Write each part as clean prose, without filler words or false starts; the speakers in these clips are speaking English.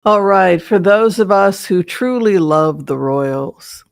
All right, for those of us who truly love the Royals,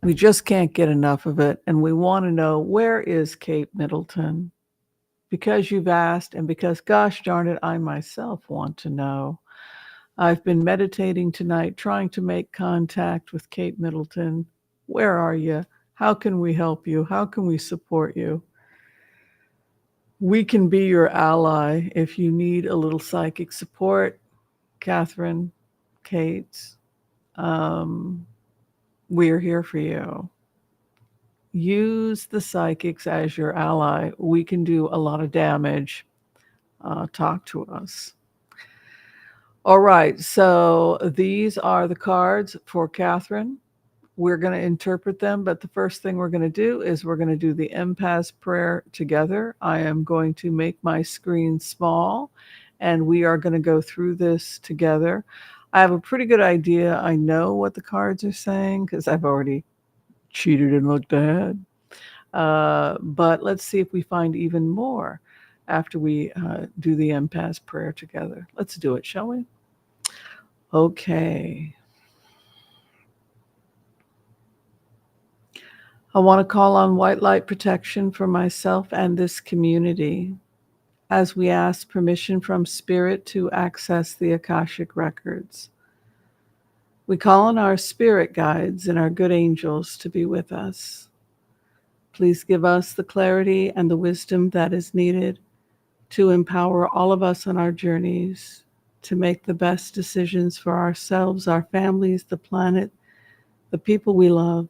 we just can't get enough of it, and we want to know, where is Kate Middleton? Because you've asked, and because, gosh darn it, I myself want to know. I've been meditating tonight, trying to make contact with Kate Middleton. Where are you? How can we help you? How can we support you? We can be your ally if you need a little psychic support. Catherine, Kate, um, we're here for you. Use the psychics as your ally. We can do a lot of damage. Talk to us. All right, so these are the cards for Catherine. We're going to interpret them, but the first thing we're going to do is we're going to do the empath prayer together. I am going to make my screen small, and we are going to go through this together. I have a pretty good idea. I know what the cards are saying because I've already cheated and looked ahead. But let's see if we find even more after we do the empath prayer together. Let's do it, shall we? Okay. I want to call on white light protection for myself and this community as we ask permission from Spirit to access the Akashic records. We call on our spirit guides and our good angels to be with us. Please give us the clarity and the wisdom that is needed to empower all of us on our journeys to make the best decisions for ourselves, our families, the planet, the people we love,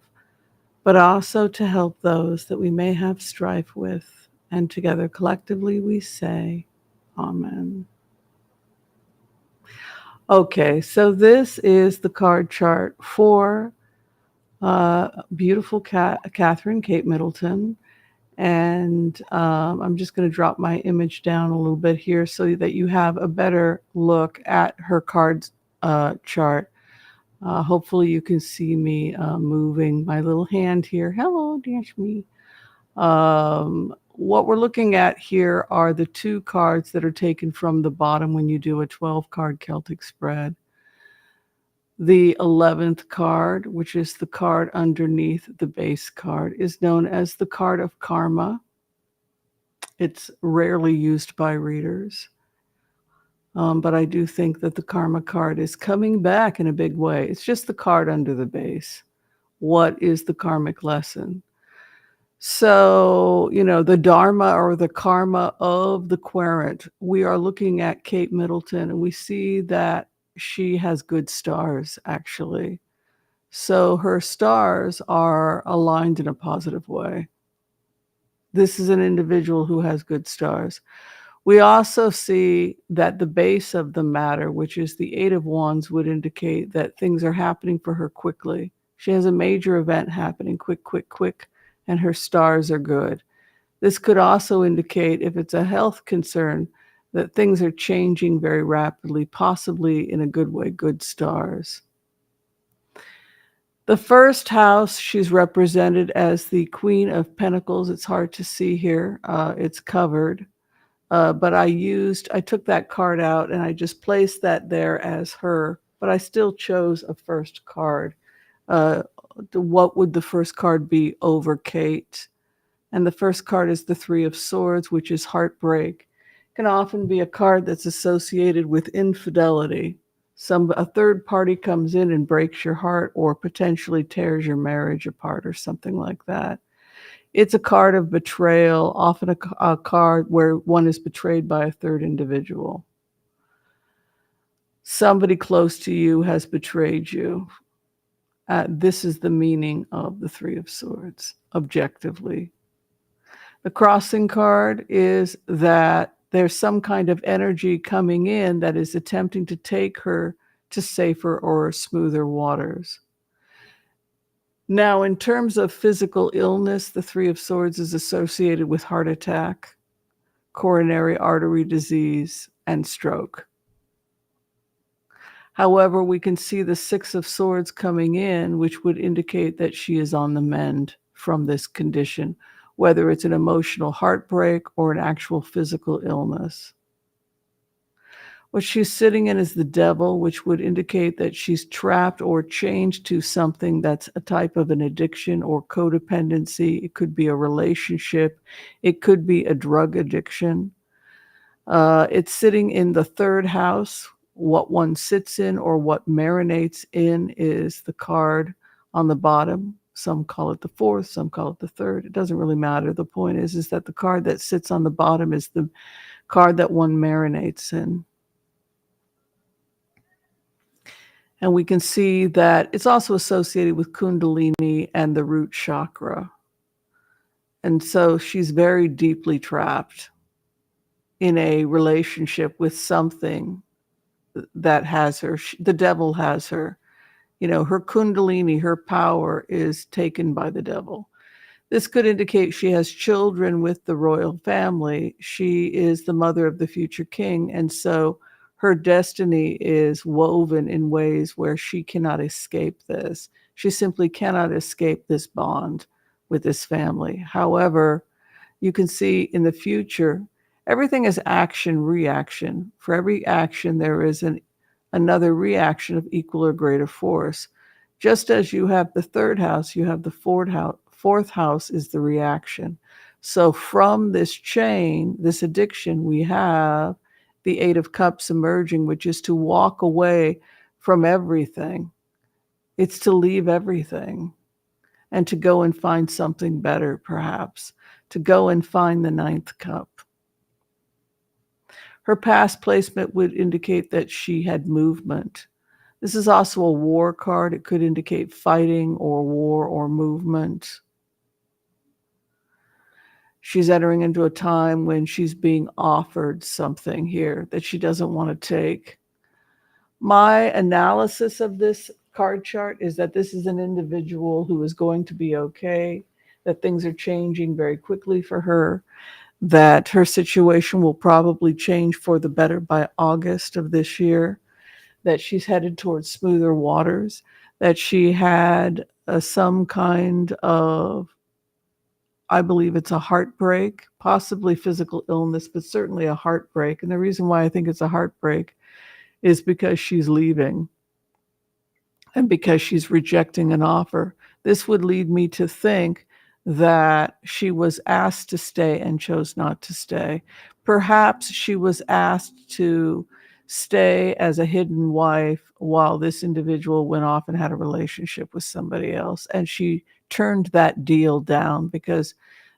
but also to help those that we may have strife with. And together, collectively, we say, Amen. Okay, so this is the card chart for beautiful Catherine, Kate Middleton. And I'm just going to drop my image down a little bit here so that you have a better look at her card chart. Hopefully you can see me moving my little hand here. Hello, dash me. What we're looking at here are the two cards that are taken from the bottom when you do a 12-card Celtic spread. The 11th card, which is the card underneath the base card, is known as the card of karma. It's rarely used by readers. But I do think that the karma card is coming back in a big way. It's just the card under the base. What is the karmic lesson? So, the dharma or the karma of the querent. We are looking at Kate Middleton, and we see that she has good stars, actually. So her stars are aligned in a positive way. This is an individual who has good stars. We also see that the base of the matter, which is the Eight of Wands, would indicate that things are happening for her quickly. She has a major event happening quick, quick, quick, and her stars are good. This could also indicate, if it's a health concern, that things are changing very rapidly, possibly in a good way, good stars. The first house, she's represented as the Queen of Pentacles. It's hard to see here. It's covered. But I took that card out and I just placed that there as her, but I still chose a first card. What would the first card be over Kate? And the first card is the Three of Swords, which is heartbreak. It can often be a card that's associated with infidelity. A third party comes in and breaks your heart or potentially tears your marriage apart or something like that. It's a card of betrayal, often a card where one is betrayed by a third individual. Somebody close to you has betrayed you. This is the meaning of the Three of Swords, objectively. The crossing card is that there's some kind of energy coming in that is attempting to take her to safer or smoother waters. Now, in terms of physical illness, the Three of Swords is associated with heart attack, coronary artery disease, and stroke. However, we can see the Six of Swords coming in, which would indicate that she is on the mend from this condition, whether it's an emotional heartbreak or an actual physical illness. What she's sitting in is the devil, which would indicate that she's trapped or chained to something that's a type of an addiction or codependency. It could be a relationship. It could be a drug addiction. It's sitting in the third house. What one sits in or what marinates in is the card on the bottom. Some call it the fourth, some call it the third. It doesn't really matter. The point is that the card that sits on the bottom is the card that one marinates in. And we can see that it's also associated with Kundalini and the root chakra. And so she's very deeply trapped in a relationship with something that has her. The devil has her. Her Kundalini, her power is taken by the devil. This could indicate she has children with the royal family. She is the mother of the future king. And so her destiny is woven in ways where she cannot escape this. She simply cannot escape this bond with this family. However, you can see in the future, everything is action reaction. For every action, there is another reaction of equal or greater force. Just as you have the third house, you have the fourth house. Fourth house is the reaction. So from this chain, this addiction, we have the Eight of Cups emerging, which is to walk away from everything. It's to leave everything and to go and find something better, perhaps, to go and find the ninth cup. Her past placement would indicate that she had movement. This is also a war card. It could indicate fighting or war or movement. She's entering into a time when she's being offered something here that she doesn't want to take. My analysis of this card chart is that this is an individual who is going to be okay, that things are changing very quickly for her, that her situation will probably change for the better by August of this year, that she's headed towards smoother waters, that she had some kind of, I believe it's a heartbreak, possibly physical illness, but certainly a heartbreak. And the reason why I think it's a heartbreak is because she's leaving and because she's rejecting an offer. This would lead me to think that she was asked to stay and chose not to stay. Perhaps she was asked to stay as a hidden wife while this individual went off and had a relationship with somebody else. And she turned that deal down because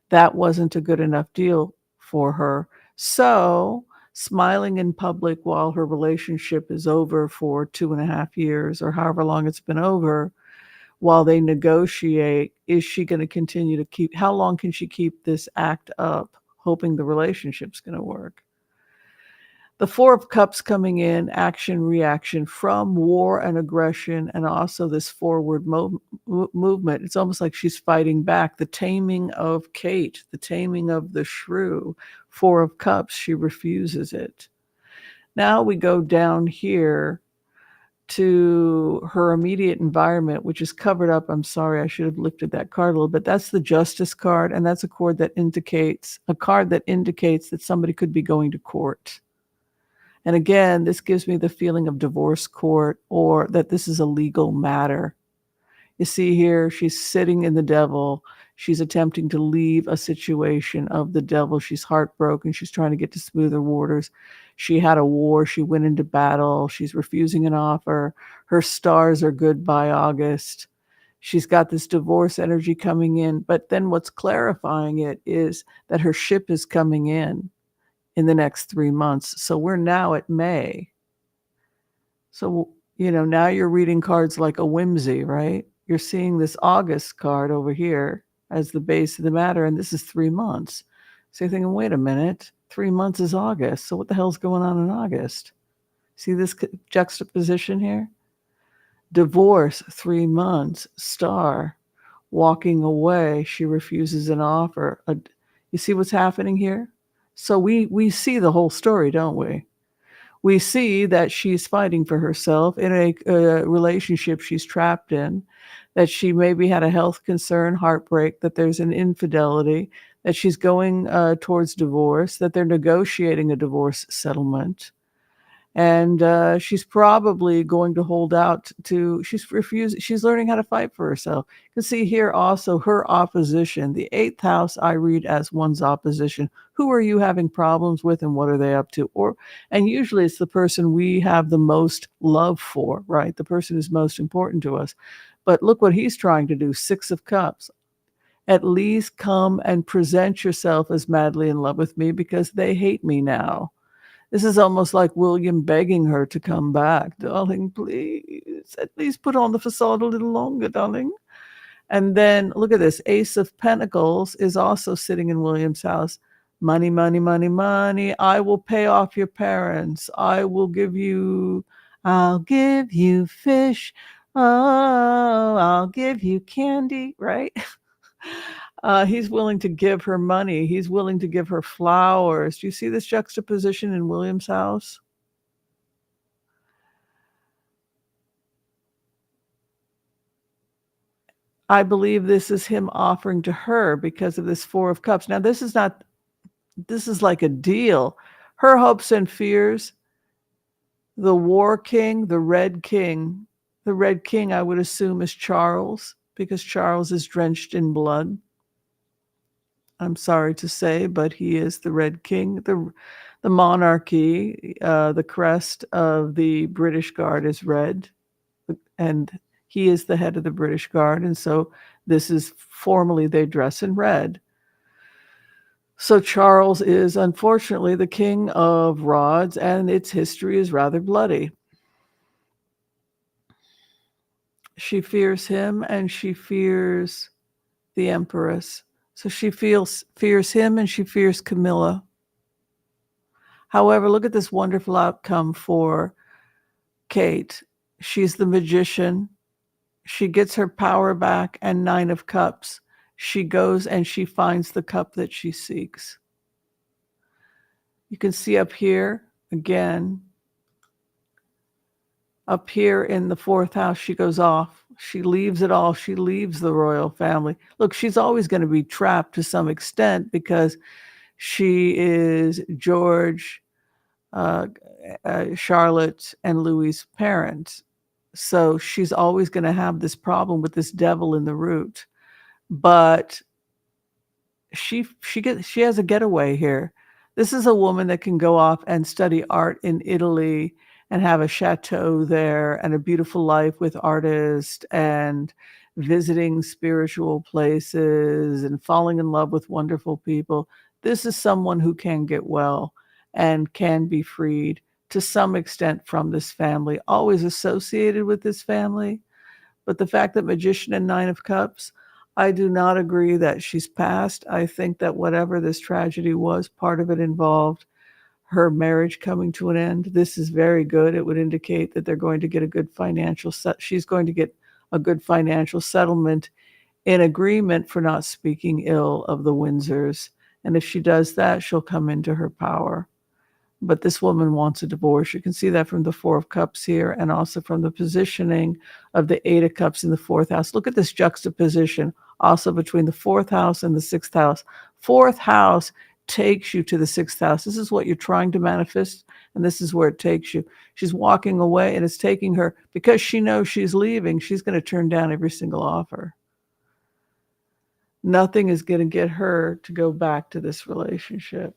that wasn't a good enough deal for her. So, smiling in public while her relationship is over for 2.5 years or however long it's been over, while they negotiate, is she going to continue to keep, how long can she keep this act up, hoping the relationship's going to work? The Four of Cups coming in, action, reaction from war and aggression, and also this forward movement. It's almost like she's fighting back. The taming of Kate, the taming of the shrew, Four of Cups, she refuses it. Now we go down here to her immediate environment, which is covered up. I'm sorry, I should have lifted that card a little bit. That's the Justice card, and that's a card that indicates that somebody could be going to court. And again, this gives me the feeling of divorce court or that this is a legal matter. You see here, she's sitting in the devil. She's attempting to leave a situation of the devil. She's heartbroken. She's trying to get to smoother waters. She had a war. She went into battle. She's refusing an offer. Her stars are good by August. She's got this divorce energy coming in. But then what's clarifying it is that her ship is coming in the next 3 months. So we're now at May. So, now you're reading cards like a Whimsy, right? You're seeing this August card over here as the base of the matter, and this is 3 months. So you're thinking, wait a minute, 3 months is August. So what the hell's going on in August? See this juxtaposition here? Divorce, 3 months, star, walking away. She refuses an offer. You see what's happening here? So we see the whole story, don't we? We see that she's fighting for herself in a relationship she's trapped in, that she maybe had a health concern, heartbreak, that there's an infidelity, that she's going towards divorce, that they're negotiating a divorce settlement. And she's probably going to hold out to, she's learning how to fight for herself. You can see here also her opposition. The 8th house I read as one's opposition. Who are you having problems with and what are they up to? And usually it's the person we have the most love for, right? The person who's most important to us. But look what he's trying to do, 6 of Cups. At least come and present yourself as madly in love with me because they hate me now. This is almost like William begging her to come back. Darling, please, at least put on the facade a little longer, darling. And then look at this. Ace of Pentacles is also sitting in William's house. Money, money, money, money. I will pay off your parents. I'll give you fish. Oh, I'll give you candy, right? He's willing to give her money. He's willing to give her flowers. Do you see this juxtaposition in William's house? I believe this is him offering to her because of this 4 of Cups. Now, this is like a deal. Her hopes and fears, the War King, the Red King. The Red King, I would assume, is Charles because Charles is drenched in blood. I'm sorry to say, but he is the Red King. The monarchy, the crest of the British Guard is red, and he is the head of the British Guard. And so this is formally, they dress in red. So Charles is unfortunately the king of rods, and its history is rather bloody. She fears him and she fears the Empress. So she fears him and she fears Camilla. However, look at this wonderful outcome for Kate. She's the magician. She gets her power back and 9 of Cups. She goes and she finds the cup that she seeks. You can see up here, again, up here in the 4th house, she goes off. She leaves it all. She leaves the royal family. Look, she's always going to be trapped to some extent because she is George, Charlotte, and Louis's parent. So she's always going to have this problem with this devil in the root. But she has a getaway here. This is a woman that can go off and study art in Italy and have a chateau there and a beautiful life with artists and visiting spiritual places and falling in love with wonderful people. This is someone who can get well and can be freed to some extent from this family, always associated with this family. But the fact that Magician and 9 of Cups, I do not agree that she's passed. I think that whatever this tragedy was, part of it involved her marriage coming to an end. This is very good. It would indicate that they're going to get a good financial she's going to get a good financial settlement in agreement for not speaking ill of the Windsors. And if she does that, she'll come into her power. But this woman wants a divorce. You can see that from the 4 of Cups here and also from the positioning of the 8 of Cups in the 4th house. Look at this juxtaposition also between the 4th house and the 6th house. 4th house takes you to the 6th house. This is what you're trying to manifest, and this is where it takes you. She's walking away, and it's taking her, because she knows she's leaving, she's going to turn down every single offer. Nothing is going to get her to go back to this relationship.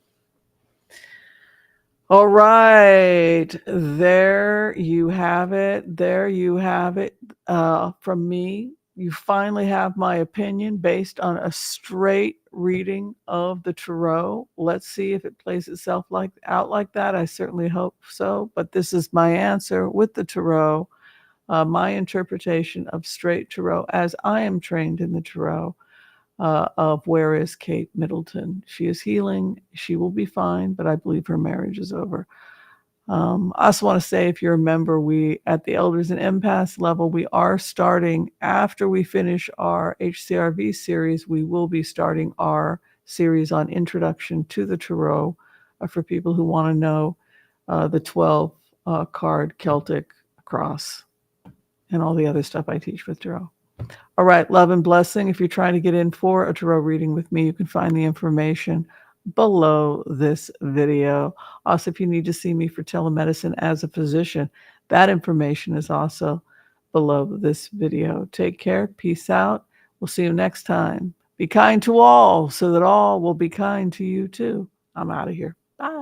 All right. There you have it. There you have it. From me, you finally have my opinion based on a straight reading of the tarot. Let's see if it plays itself out like that. I certainly hope so. But this is my answer with the tarot, my interpretation of straight tarot as I am trained in the tarot. Of where is Kate Middleton. She is healing. She will be fine, but I believe her marriage is over. I also want to say, if you're a member, we at the Elders and Empaths level, we are starting, after we finish our HCRV series, we will be starting our series on Introduction to the Tarot for people who want to know the 12 card Celtic cross and all the other stuff I teach with tarot. All right, love and blessing. If you're trying to get in for a tarot reading with me, you can find the information below this video. Also, if you need to see me for telemedicine as a physician, that information is also below this video. Take care. Peace out. We'll see you next time. Be kind to all so that all will be kind to you too. I'm out of here. Bye.